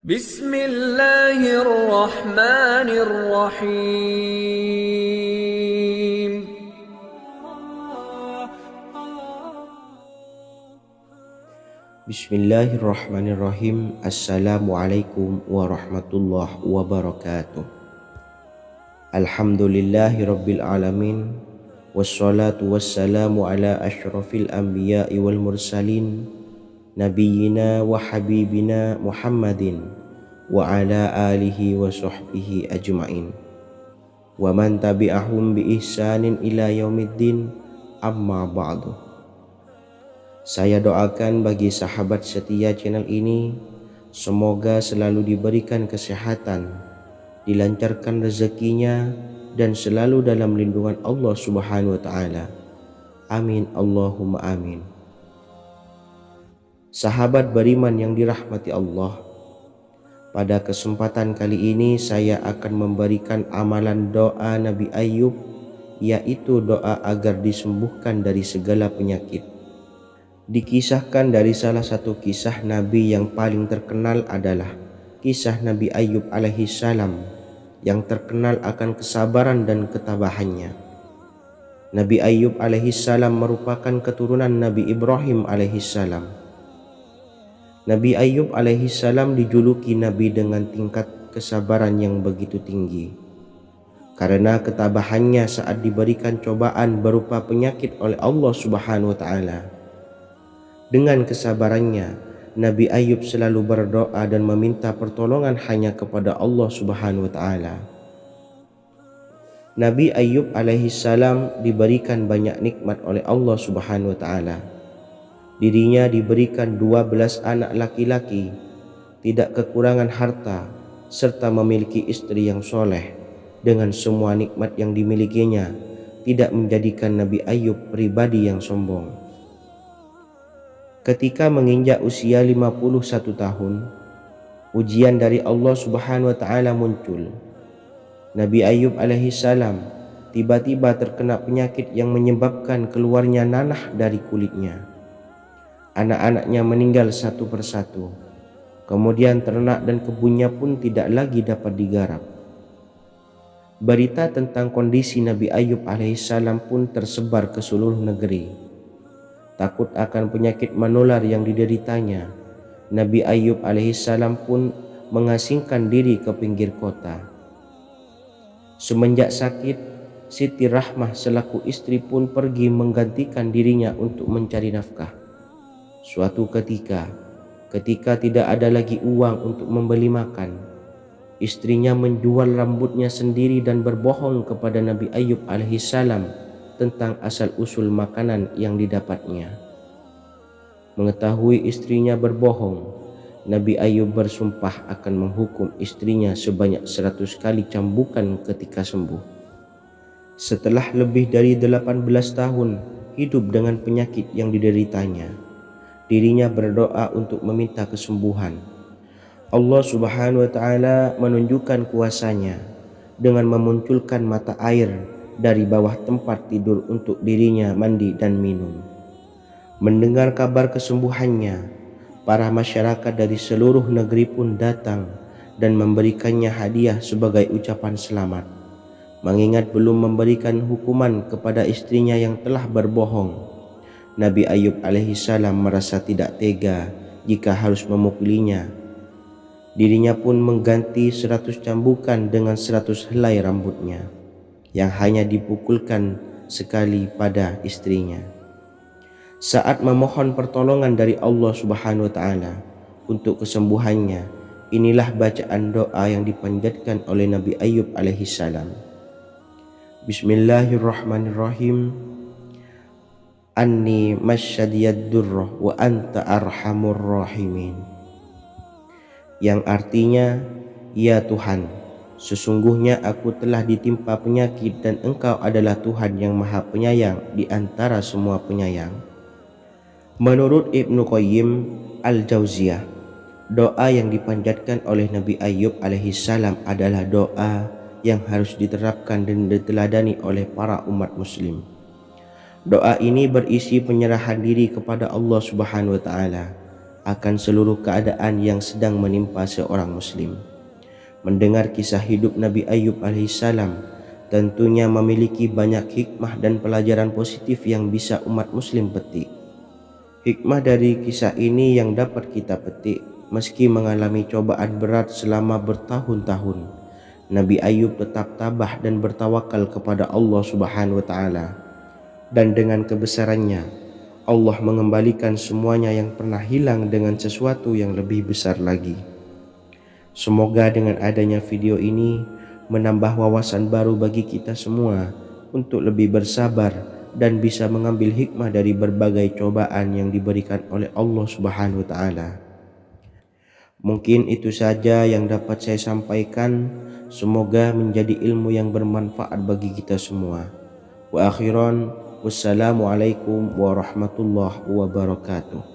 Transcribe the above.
Bismillahirrahmanirrahim. Bismillahirrahmanirrahim. Assalamualaikum warahmatullahi wabarakatuh. Alhamdulillahi rabbil alamin. Wassalatu wassalamu ala ashrafil anbiya'i wal mursalin, nabiyyina wa habibina Muhammadin wa ala alihi wa sahbihi ajma'in wa man tabi'ahum bi ihsanin ila yaumiddin, amma ba'du. Saya doakan bagi sahabat setia channel ini, semoga selalu diberikan kesehatan, dilancarkan rezekinya, dan selalu dalam lindungan Allah Subhanahu wa Ta'ala. Amin Allahumma amin. Sahabat beriman yang dirahmati Allah, pada kesempatan kali ini saya akan memberikan amalan doa Nabi Ayub, yaitu doa agar disembuhkan dari segala penyakit. Dikisahkan dari salah satu kisah Nabi yang paling terkenal adalah kisah Nabi Ayub alaihi salam, yang terkenal akan kesabaran dan ketabahannya. Nabi Ayub alaihi salam merupakan keturunan Nabi Ibrahim alaihi salam. Nabi Ayub alaihi salam dijuluki Nabi dengan tingkat kesabaran yang begitu tinggi, karena ketabahannya saat diberikan cobaan berupa penyakit oleh Allah Subhanahu wa Ta'ala. Dengan kesabarannya, Nabi Ayub selalu berdoa dan meminta pertolongan hanya kepada Allah Subhanahu wa Ta'ala. Nabi Ayub alaihi salam diberikan banyak nikmat oleh Allah Subhanahu wa Ta'ala. Dirinya diberikan 12 anak laki-laki, tidak kekurangan harta, serta memiliki istri yang soleh. Dengan semua nikmat yang dimilikinya, tidak menjadikan Nabi Ayub pribadi yang sombong. Ketika menginjak usia 51 tahun, ujian dari Allah Subhanahu wa Ta'ala muncul. Nabi Ayub alaihi salam tiba-tiba terkena penyakit yang menyebabkan keluarnya nanah dari kulitnya. Anak-anaknya meninggal satu persatu. Kemudian ternak dan kebunnya pun tidak lagi dapat digarap. Berita tentang kondisi Nabi Ayub alaihi salam pun tersebar ke seluruh negeri. Takut akan penyakit menular yang dideritanya, Nabi Ayub alaihi salam pun mengasingkan diri ke pinggir kota. Semenjak sakit, Siti Rahmah selaku istri pun pergi menggantikan dirinya untuk mencari nafkah. Suatu ketika tidak ada lagi uang untuk membeli makan, istrinya menjual rambutnya sendiri dan berbohong kepada Nabi Ayub alaihi salam tentang asal-usul makanan yang didapatnya. Mengetahui istrinya berbohong, Nabi Ayub bersumpah akan menghukum istrinya sebanyak 100 kali cambukan ketika sembuh. Setelah lebih dari 18 tahun hidup dengan penyakit yang dideritanya, dirinya berdoa untuk meminta kesembuhan. Allah Subhanahu wa Ta'ala menunjukkan kuasanya dengan memunculkan mata air dari bawah tempat tidur untuk dirinya mandi dan minum. Mendengar kabar kesembuhannya, para masyarakat dari seluruh negeri pun datang dan memberikannya hadiah sebagai ucapan selamat. Mengingat belum memberikan hukuman kepada istrinya yang telah berbohong, Nabi Ayub alaihi salam merasa tidak tega jika harus memukulinya. Dirinya pun mengganti 100 cambukan dengan 100 helai rambutnya yang hanya dipukulkan sekali pada istrinya. Saat memohon pertolongan dari Allah Subhanahu wa Ta'ala untuk kesembuhannya, inilah bacaan doa yang dipanjatkan oleh Nabi Ayub alaihi salam. Bismillahirrahmanirrahim. Anni masyadiyad durrah wa anta arhamur rahimin. Yang artinya, ya Tuhan, sesungguhnya aku telah ditimpa penyakit dan Engkau adalah Tuhan yang Maha Penyayang di antara semua penyayang. Menurut Ibnu Qayyim Al-Jauziyah, doa yang dipanjatkan oleh Nabi Ayub alaihi salam adalah doa yang harus diterapkan dan diteladani oleh para umat muslim. Doa ini berisi penyerahan diri kepada Allah Subhanahu wa Ta'ala akan seluruh keadaan yang sedang menimpa seorang muslim. Mendengar kisah hidup Nabi Ayub alaihissalam tentunya memiliki banyak hikmah dan pelajaran positif yang bisa umat muslim petik. Hikmah dari kisah ini yang dapat kita petik, meski mengalami cobaan berat selama bertahun-tahun, Nabi Ayub tetap tabah dan bertawakal kepada Allah Subhanahu wa taala. Dan dengan kebesarannya, Allah mengembalikan semuanya yang pernah hilang dengan sesuatu yang lebih besar lagi. Semoga dengan adanya video ini menambah wawasan baru bagi kita semua untuk lebih bersabar dan bisa mengambil hikmah dari berbagai cobaan yang diberikan oleh Allah Subhanahu wa taala. Mungkin itu saja yang dapat saya sampaikan. Semoga menjadi ilmu yang bermanfaat bagi kita semua. Wa akhiran, wassalamualaikum warahmatullahi wabarakatuh.